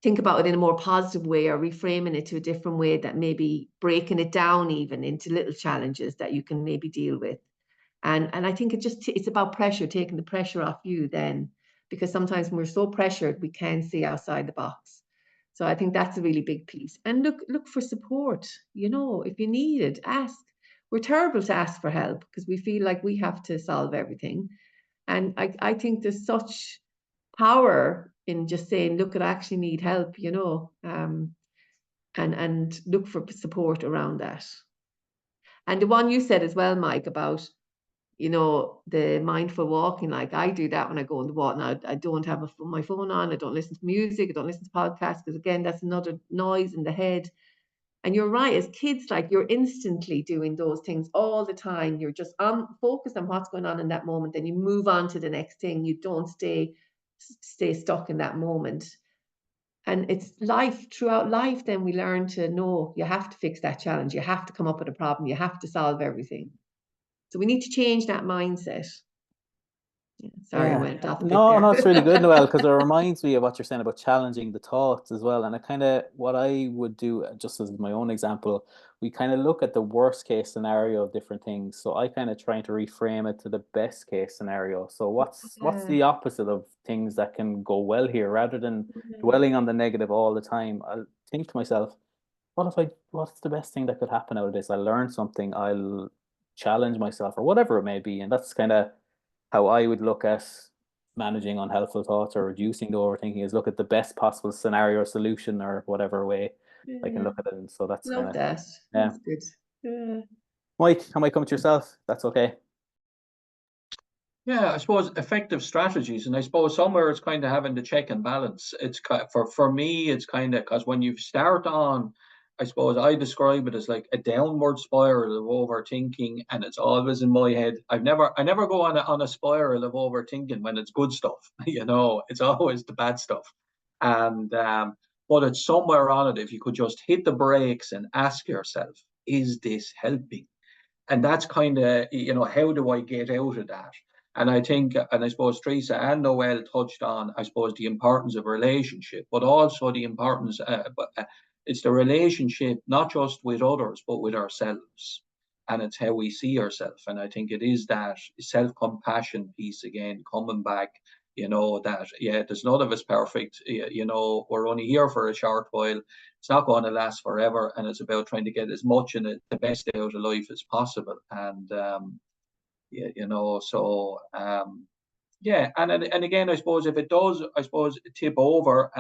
think about it in a more positive way, or reframing it to a different way, that maybe breaking it down even into little challenges that you can maybe deal with. And I think it's about pressure, taking the pressure off you then, because sometimes when we're so pressured, we can't see outside the box. So I think that's a really big piece. And look for support. If you need it, ask. We're terrible to ask for help because we feel like we have to solve everything. And I think there's such power in just saying, look, I actually need help, and look for support around that. And the one you said as well, Mike, about, the mindful walking, like I do that when I go on the walk. Now, I don't have my phone on, I don't listen to music, I don't listen to podcasts, because again, that's another noise in the head. And you're right, as kids, like, you're instantly doing those things all the time. You're just focused on what's going on in that moment. Then you move on to the next thing. You don't stay stuck in that moment. And it's life, throughout life, then we learn to know you have to fix that challenge. You have to come up with a problem. You have to solve everything. So we need to change that mindset. Yeah, sorry, I went off a bit there. No, it's really good, Noelle, because it reminds me of what you're saying about challenging the thoughts as well. And what I would do, just as my own example, we kind of look at the worst case scenario of different things. So I kind of trying to reframe it to the best case scenario. So what's the opposite of things that can go well here, rather than dwelling on the negative all the time? I'll think to myself, what's the best thing that could happen out of this? I'll learn something, I'll challenge myself, or whatever it may be. And that's kind of how I would look at managing unhelpful thoughts or reducing the overthinking, is look at the best possible scenario or solution, or whatever way I can look at it. And so that's love kind of, that. That's good. Yeah. Mike, how might come to yourself? That's okay. Yeah, I suppose effective strategies, and I suppose somewhere it's kind of having the check and balance. It's for me, it's kind of, because when you start on, I suppose I describe it as like a downward spiral of overthinking, and it's always in my head. I never go on a spiral of overthinking when it's good stuff. It's always the bad stuff. And but it's somewhere on it. If you could just hit the brakes and ask yourself, is this helping? And that's kind of, how do I get out of that? And I think, and I suppose Teresa and Noelle touched on, I suppose, the importance of relationship, but also the importance, it's the relationship, not just with others, but with ourselves. And it's how we see ourselves. And I think it is that self-compassion piece again, coming back you know, that, yeah, there's none of us perfect, you know, we're only here for a short while. It's not going to last forever. And it's about trying to get as much in it, the best out of life as possible. And, yeah, you know, so, yeah, and again, I suppose if it does, I suppose, tip over,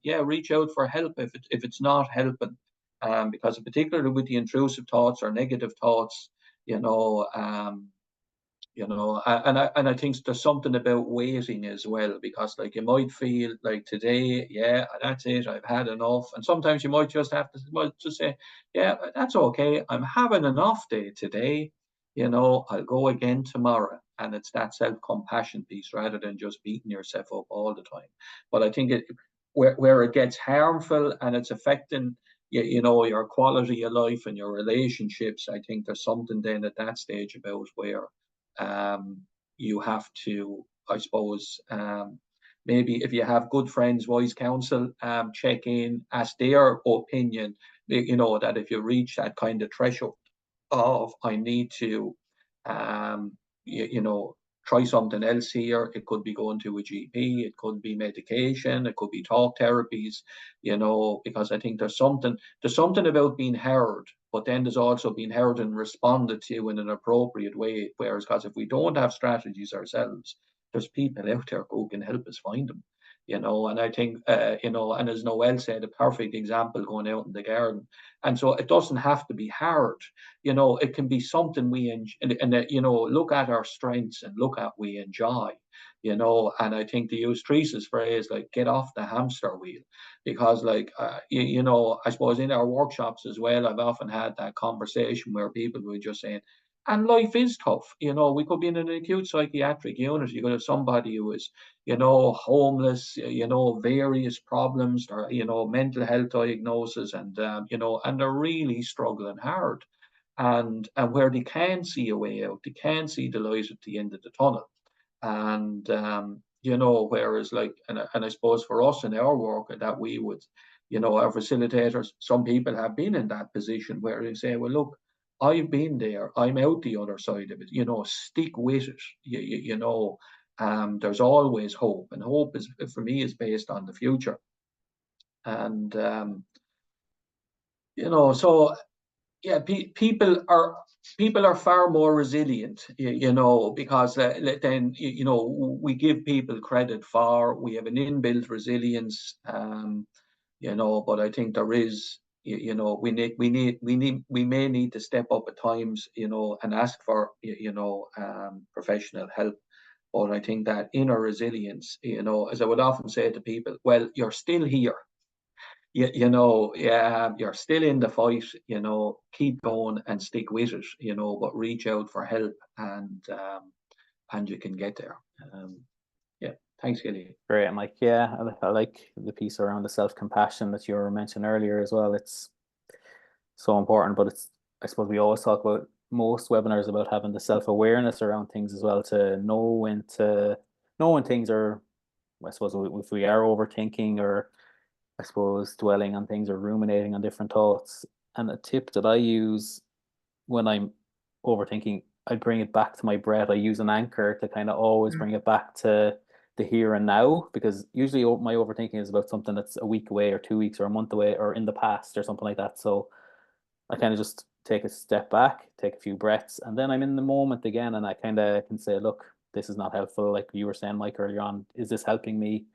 yeah, reach out for help if it's not helping, because particularly with the intrusive thoughts or negative thoughts, you know, and I think there's something about waiting as well, because like you might feel like today, yeah, that's it, I've had enough, and sometimes you might just have to just say, yeah, that's okay, I'm having an off day today, you know, I'll go again tomorrow. And it's that self-compassion piece rather than just beating yourself up all the time. But I think where it gets harmful and it's affecting you know, your quality of life and your relationships, I think there's something then at that stage about where you have to, I suppose, maybe if you have good friends, wise counsel, check in, ask their opinion, you know, that if you reach that kind of threshold of I need to, you know, try something else here. It could be going to a GP, it could be medication, it could be talk therapies, you know, because I think there's something about being heard, but then there's also being heard and responded to in an appropriate way. Whereas, because if we don't have strategies ourselves, there's people out there who can help us find them, you know. And I think, you know, and as Noelle said, a perfect example going out in the garden. And so it doesn't have to be hard, you know, it can be something we and you know, look at our strengths and look at we enjoy, you know. And I think to use Teresa's phrase, like, get off the hamster wheel, because like, you know, I suppose in our workshops as well, I've often had that conversation where people were just saying, and life is tough, you know, we could be in an acute psychiatric unit, you could have somebody who is, you know, homeless, you know, various problems, or, you know, mental health diagnosis, and, you know, and they're really struggling hard. And where they can see a way out, they can see the light at the end of the tunnel. And, you know, whereas like, and I suppose for us in our work that we would, you know, our facilitators, some people have been in that position where they say, well, look, I've been there, I'm out the other side of it, you know, stick with it, you know, there's always hope, and hope is, for me, is based on the future. And, you know, so yeah, people are far more resilient, you know, because then, you know, we give people credit for, we have an inbuilt resilience, you know, but I think there is, you know, we may need to step up at times, you know, and ask for, you know, professional help. But I think that inner resilience, you know, as I would often say to people, well, you're still here. You know, yeah, you're still in the fight, you know, keep going and stick with it, you know, but reach out for help, and you can get there. Yeah, thanks, Cillian. Great. I'm like, yeah, I like the piece around the self-compassion that you were mentioning earlier as well. It's so important, but it's, I suppose we always talk about most webinars about having the self-awareness around things as well, to know when things are, I suppose, if we are overthinking, or I suppose dwelling on things or ruminating on different thoughts. And a tip that I use when I'm overthinking, I bring it back to my breath. I use an anchor to kind of always bring it back to the here and now, because usually my overthinking is about something that's a week away or 2 weeks or a month away or in the past or something like that. So I kind of just take a step back, take a few breaths, and then I'm in the moment again, and I kind of can say, look, this is not helpful. Like you were saying, Mike, earlier on, is this helping me?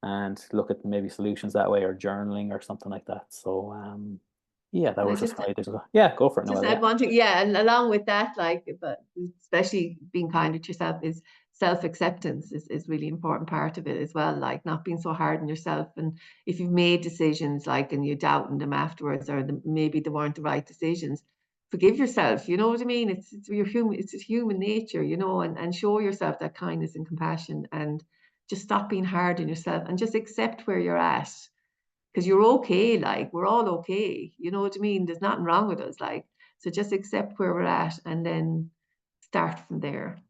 And look at maybe solutions that way, or journaling or something like that. So yeah, that was just my idea. Yeah, go for it. Just Noelle, add one thing, yeah, and along with that, like, but especially being kind to yourself, is self-acceptance is really important part of it as well. Like, not being so hard on yourself, and if you've made decisions, like, and you're doubting them afterwards, or maybe they weren't the right decisions, forgive yourself. You know what I mean? It's your human, it's human nature, you know, and show yourself that kindness and compassion, and just stop being hard on yourself, and just accept where you're at. Because you're okay, like, we're all okay, you know what I mean? There's nothing wrong with us, like, so just accept where we're at and then start from there.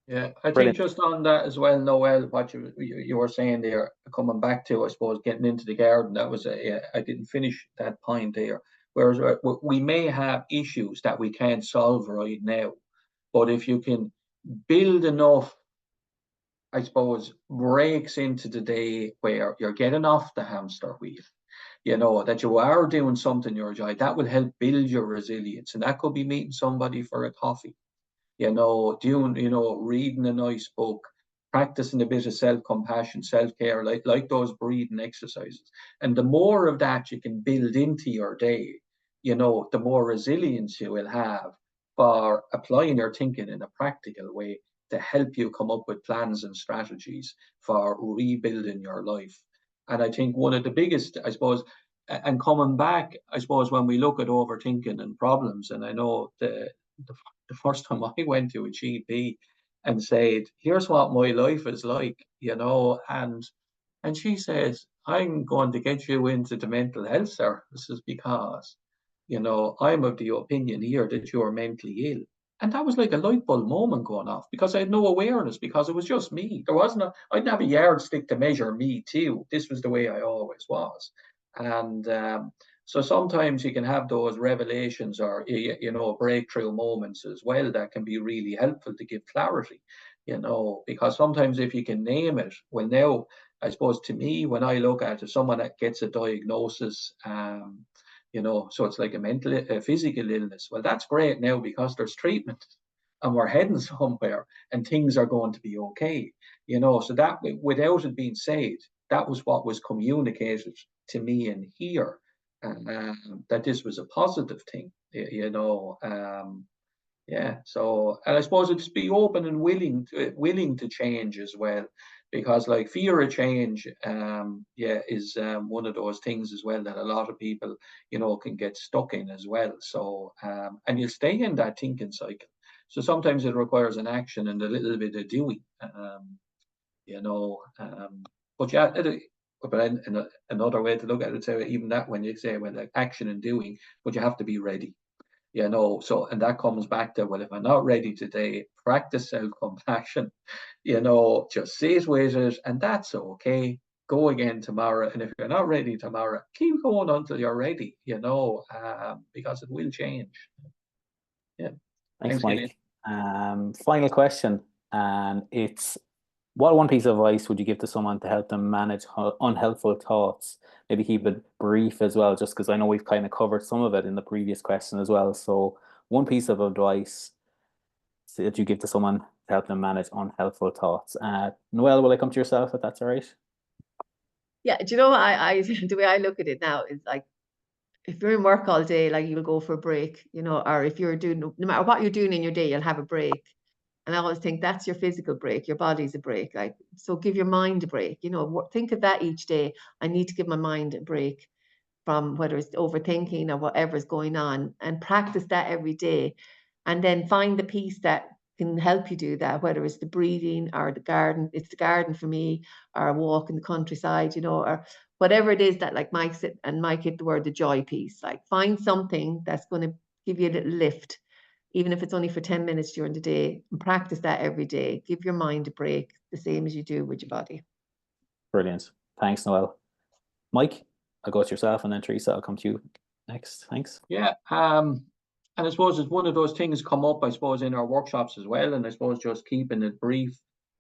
Yeah, I brilliant. think just on that as well, Noelle, what you were saying there, coming back to, I suppose, getting into the garden, that was I didn't finish that point there. Whereas we may have issues that we can't solve right now, but if you can build enough I suppose, breaks into the day where you're getting off the hamster wheel, you know, that you are doing something you enjoy, that will help build your resilience. And that could be meeting somebody for a coffee, you know, doing, you know, reading a nice book, practicing a bit of self-compassion, self-care, like those breathing exercises. And the more of that you can build into your day, you know, the more resilience you will have for applying your thinking in a practical way to help you come up with plans and strategies for rebuilding your life. And I think one of the biggest, I suppose, and coming back, I suppose, when we look at overthinking and problems, and I know the first time I went to a GP and said, here's what my life is like, you know, and she says, I'm going to get you into the mental health services because, you know, I'm of the opinion here that you're mentally ill. And that was like a light bulb moment going off because I had no awareness, because it was just me. There wasn't I didn't have a yardstick to measure me too. This was the way I always was. And so sometimes you can have those revelations or, you know, breakthrough moments as well that can be really helpful to give clarity, you know, because sometimes if you can name it, well, now, I suppose to me, when I look at it, someone that gets a diagnosis, you know, so it's like a physical illness. Well, that's great now because there's treatment and we're heading somewhere and things are going to be okay, you know. So that, without it being said, that was what was communicated to me in here, that this was a positive thing, you know. Yeah, so, and I suppose it's be open and willing to change as well, because like fear of change, yeah, is one of those things as well that a lot of people, you know, can get stuck in as well. So, and you stay in that thinking cycle. So sometimes it requires an action and a little bit of doing, you know. But yeah, but another way to look at it, say even that when you say, well, like action and doing, but you have to be ready. You know, so, and that comes back to, well, if I'm not ready today, practice self-compassion, you know, just sit with it, and that's okay. Go again tomorrow. And if you're not ready tomorrow, keep going until you're ready, you know, because it will change. Yeah. Thanks, Cillian. Mike. Final question, and it's, what one piece of advice would you give to someone to help them manage unhelpful thoughts? Maybe keep it brief as well, just because I know we've kind of covered some of it in the previous question as well. So one piece of advice that you give to someone to help them manage unhelpful thoughts. Noelle, will I come to yourself if that's all right? Yeah, do you know, I the way I look at it now is like, if you're in work all day, like, you'll go for a break, you know, or if you're doing, no matter what you're doing in your day, you'll have a break. And I always think that's your physical break, your body's a break. Like, so give your mind a break, you know, think of that each day. I need to give my mind a break from whether it's overthinking or whatever's going on, and practice that every day. And then find the piece that can help you do that, whether it's the breathing or the garden. It's the garden for me, or a walk in the countryside, you know, or whatever it is that, like Mike said, and Mike hit the word, the joy piece. Like, find something that's going to give you a little lift, even if it's only for 10 minutes during the day, and practice that every day. Give your mind a break, the same as you do with your body. Brilliant. Thanks, Noelle. Mike, I'll go to yourself, and then Teresa, I'll come to you next. Thanks. Yeah. And I suppose it's one of those things come up, I suppose, in our workshops as well. And I suppose just keeping it brief.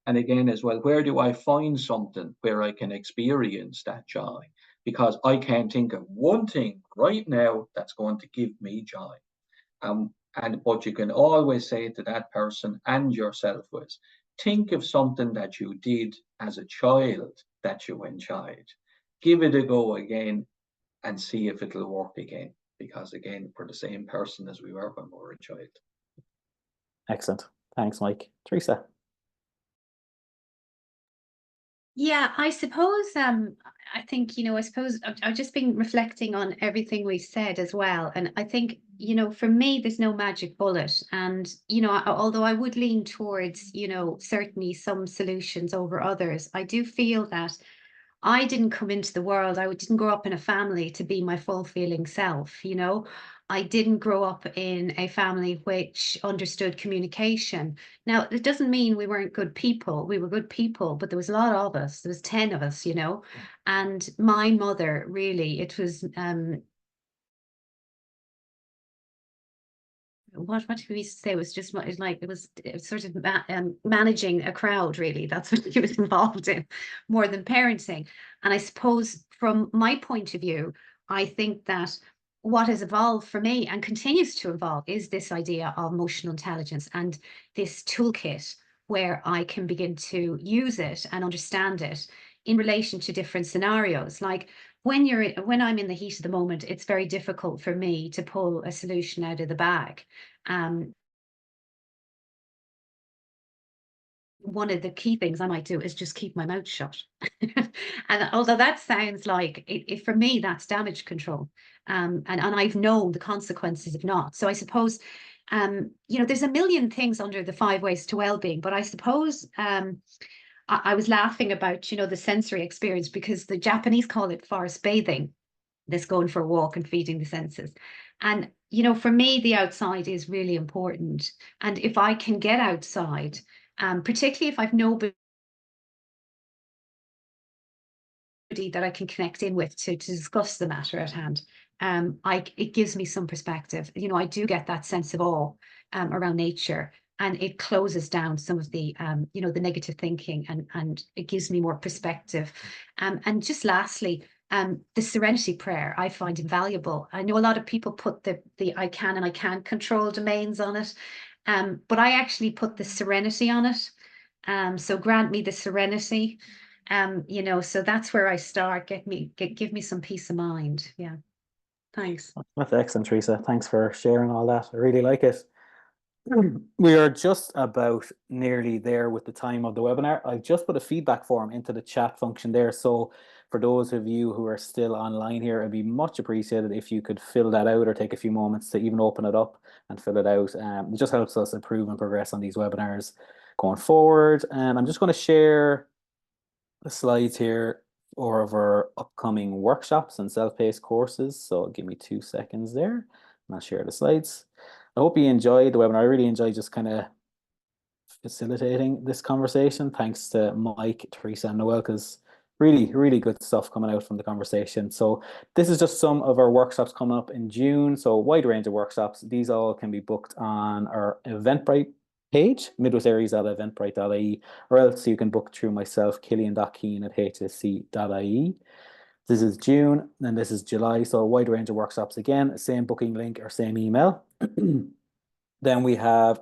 And again, as well, where do I find something where I can experience that joy? Because I can't think of one thing right now that's going to give me joy. But you can always say to that person and yourself was, think of something that you did as a child that you enjoyed. Give it a go again and see if it'll work again. Because again, we're the same person as we were when we were a child. Excellent. Thanks, Mike. Teresa. Yeah, I suppose I think, you know, I suppose I've just been reflecting on everything we said as well. And I think, you know, for me, there's no magic bullet. And, you know, although I would lean towards, you know, certainly some solutions over others, I do feel that I didn't come into the world, I didn't grow up in a family to be my full feeling self, you know. I didn't grow up in a family which understood communication. Now, it doesn't mean we weren't good people. We were good people, but there was a lot of us. There was 10 of us, you know. And my mother, really, it was what did we used to say? It was just like it was sort of managing a crowd, really. That's what he was involved in, more than parenting. And I suppose from my point of view, I think that what has evolved for me and continues to evolve is this idea of emotional intelligence and this toolkit where I can begin to use it and understand it in relation to different scenarios. Like when I'm in the heat of the moment, it's very difficult for me to pull a solution out of the bag. One of the key things I might do is just keep my mouth shut. And although that sounds like it for me, that's damage control. And I've known the consequences if not. So I suppose, there's a million things under the 5 ways to well-being, but I suppose I was laughing about, the sensory experience, because the Japanese call it forest bathing, this going for a walk and feeding the senses. And, for me, the outside is really important. And if I can get outside, particularly if I've nobody that I can connect in with to discuss the matter at hand, it gives me some perspective. I do get that sense of awe around nature, and it closes down some of the the negative thinking, and it gives me more perspective. And just lastly, the serenity prayer I find invaluable. I know a lot of people put the I can and I can't control domains on it, but I actually put the serenity on it. So grant me the serenity. So that's where I start. Give me some peace of mind. Yeah. Thanks. That's excellent, Teresa. Thanks for sharing all that. I really like it. We are just about nearly there with the time of the webinar. I've just put a feedback form into the chat function there. So for those of you who are still online here, it'd be much appreciated if you could fill that out or take a few moments to even open it up and fill it out. It just helps us improve and progress on these webinars going forward. And I'm just going to share the slides here of our upcoming workshops and self-paced courses. So give me 2 seconds there and I'll share the slides. I hope you enjoyed the webinar. I really enjoyed just kind of facilitating this conversation. Thanks to Mike, Teresa, and Noelle, because really, really good stuff coming out from the conversation. So this is just some of our workshops coming up in June. So a wide range of workshops. These all can be booked on our Eventbrite page, midwisaries@eventbrite.ie, or else you can book through myself, Cillian.Keane@hsc.ie. This is June, and this is July, so a wide range of workshops. Again, same booking link or same email. Then we have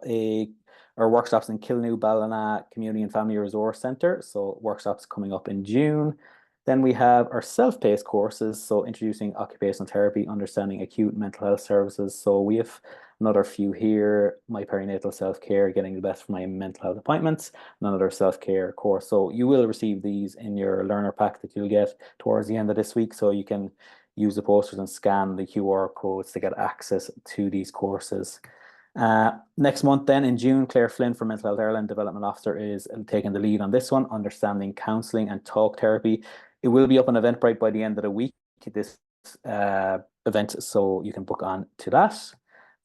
our workshops in Kilnew, Ballina Community and Family Resource Centre, so workshops coming up in June. Then we have our self-paced courses, so introducing occupational therapy, understanding acute mental health services. So we have another few here: my perinatal self-care, getting the best from my mental health appointments, another self-care course. So you will receive these in your learner pack that you'll get towards the end of this week, so you can use the posters and scan the QR codes to get access to these courses. Next month then in June, Claire Flynn from Mental Health Ireland Development Officer is taking the lead on this one, understanding counselling and talk therapy. It will be up on Eventbrite by the end of the week, this event, so you can book on to that.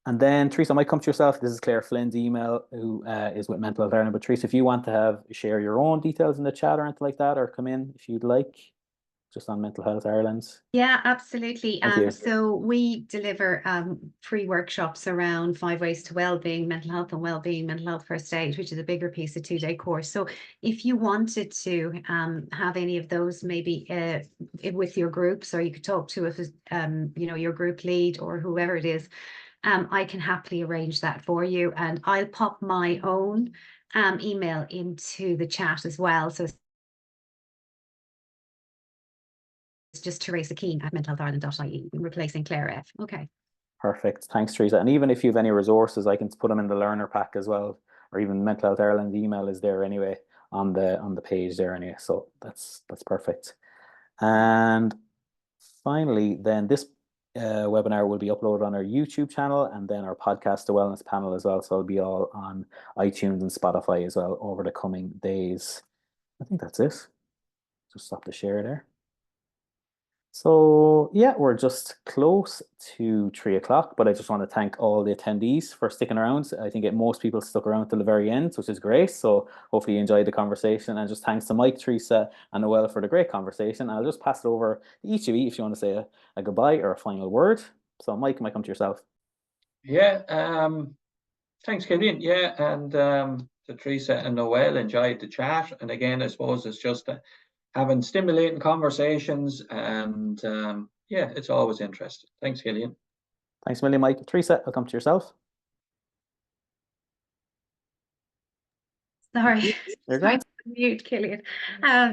And then Teresa, I might come to yourself. This is Claire Flynn's email, who is with Mental Health Ireland. But Teresa, if you want to share your own details in the chat or anything like that, or come in if you'd like, just on Mental Health Ireland. Yeah, absolutely. Thank you. So we deliver free workshops around 5 ways to wellbeing, mental health and wellbeing, mental health first aid, which is a bigger piece, a 2-day course. So if you wanted to have any of those, maybe with your groups, or you could talk to your group lead or whoever it is, I can happily arrange that for you. And I'll pop my own email into the chat as well. So it's just Teresa Keane at mentalhealthireland.ie, replacing Claire F. Okay. Perfect. Thanks, Teresa. And even if you have any resources, I can put them in the learner pack as well, or even Mental Health Ireland email is there anyway on the page there anyway. So that's perfect. And finally, then this webinar will be uploaded on our YouTube channel, and then our podcast, The Wellness Panel, as well. So it'll be all on iTunes and Spotify as well over the coming days. I think that's it. Just stop the share there. So yeah, we're just close to 3 o'clock, but I just want to thank all the attendees for sticking around. I think most people stuck around till the very end, which is great. So hopefully you enjoyed the conversation, and just thanks to Mike, Teresa, and Noelle for the great conversation. I'll just pass it over to each of you if you want to say a goodbye or a final word. So Mike, might come to yourself. Yeah, thanks, Cillian. Yeah, and to Teresa and Noelle, enjoyed the chat. And again, I suppose it's just having stimulating conversations, and yeah, it's always interesting. Thanks, Cillian. Thanks a million, Mike. Teresa, I'll come to yourself. Sorry. You're Trying great. to mute, Cillian.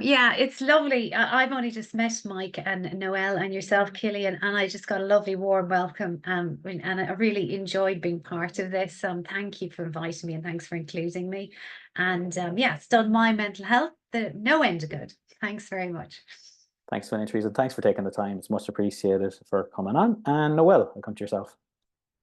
Yeah, it's lovely. I've only just met Mike and Noelle and yourself, Cillian, and I just got a lovely warm welcome. And I really enjoyed being part of this. Thank you for inviting me and thanks for including me. And yeah, it's done my mental health no end of good. Thanks very much. Thanks, Vinny, Teresa. Thanks for taking the time. It's much appreciated for coming on. And Noelle, I'll come to yourself.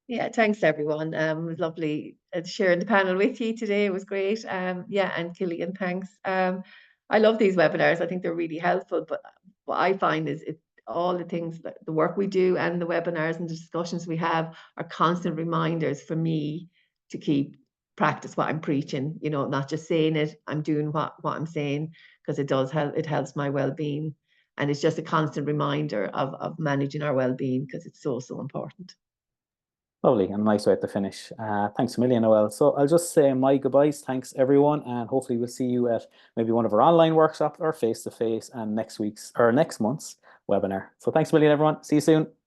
Yeah, thanks everyone. It was lovely sharing the panel with you today. It was great. Yeah, and Cillian, thanks. I love these webinars. I think they're really helpful. But what I find is all the things, that the work we do and the webinars and the discussions we have are constant reminders for me to keep practice what I'm preaching. You know, not just saying it. I'm doing what I'm saying, because it does help. It helps my well-being, and it's just a constant reminder of managing our well-being, because it's so important. Lovely, and nice way to finish. Thanks a million, Noelle. So I'll just say my goodbyes. Thanks, everyone, and hopefully we'll see you at maybe one of our online workshops or face-to-face and next month's webinar. So thanks a million, everyone. See you soon.